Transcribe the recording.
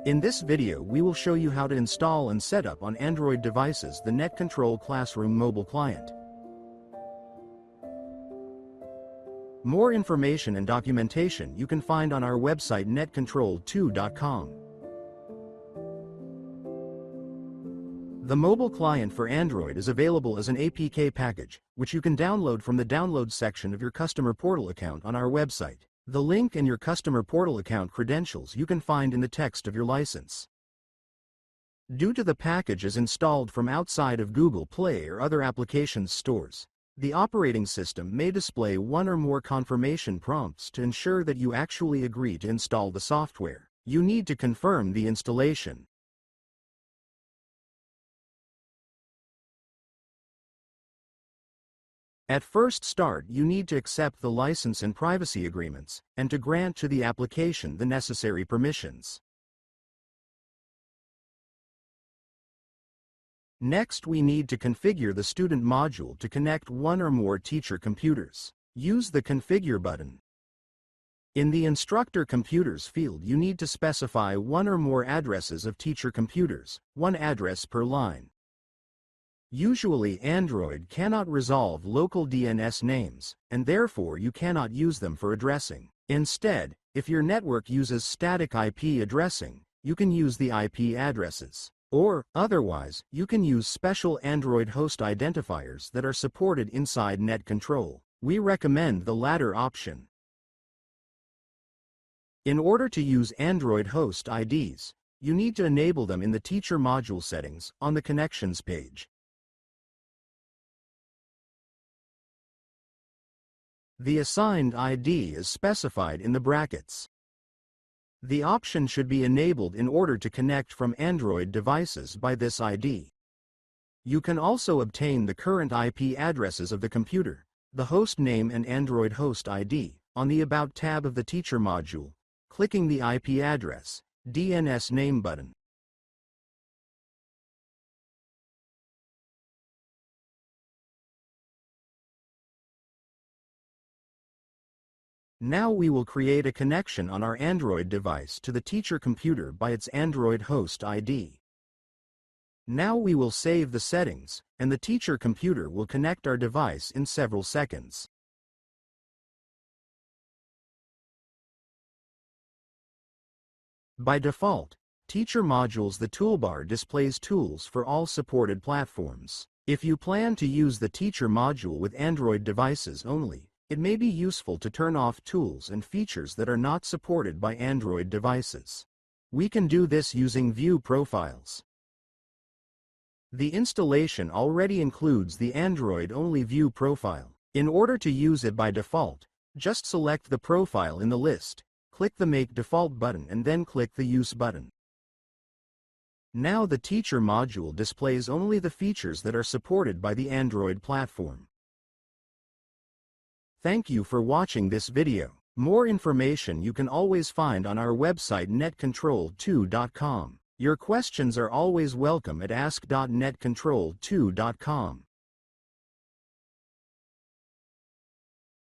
In this video we will show you how to install and set up on Android devices the NetControl Classroom mobile client. More information and documentation you can find on our website netcontrol2.com. The mobile client for Android is available as an APK package, which you can download from the download section of your customer portal account on our website. The link and your customer portal account credentials you can find in the text of your license. Due to the package is installed from outside of Google Play or other applications stores, the operating system may display one or more confirmation prompts to ensure that you actually agree to install the software. You need to confirm the installation. At first start, you need to accept the license and privacy agreements, and to grant to the application the necessary permissions. Next, we need to configure the student module to connect one or more teacher computers. Use the Configure button. In the Instructor Computers field, you need to specify one or more addresses of teacher computers, one address per line. Usually Android cannot resolve local DNS names, and therefore you cannot use them for addressing. Instead, if your network uses static IP addressing, you can use the IP addresses. Or, otherwise, you can use special Android host identifiers that are supported inside NetControl. We recommend the latter option. In order to use Android host IDs, you need to enable them in the Teacher Module settings on the Connections page. The assigned ID is specified in the brackets. The option should be enabled in order to connect from Android devices by this ID. You can also obtain the current IP addresses of the computer, the host name and Android host ID, on the About tab of the Teacher Module, clicking the IP address, DNS name button. Now we will create a connection on our Android device to the teacher computer by its Android host ID. Now we will save the settings, and the teacher computer will connect our device in several seconds. By default, Teacher Modules the toolbar displays tools for all supported platforms. If you plan to use the teacher module with Android devices only, it may be useful to turn off tools and features that are not supported by Android devices. We can do this using View Profiles. The installation already includes the Android-only View Profile. In order to use it by default, just select the profile in the list, click the Make Default button and then click the Use button. Now the Teacher Module displays only the features that are supported by the Android platform. Thank you for watching this video. More information you can always find on our website netcontrol2.com. Your questions are always welcome at ask.netcontrol2.com.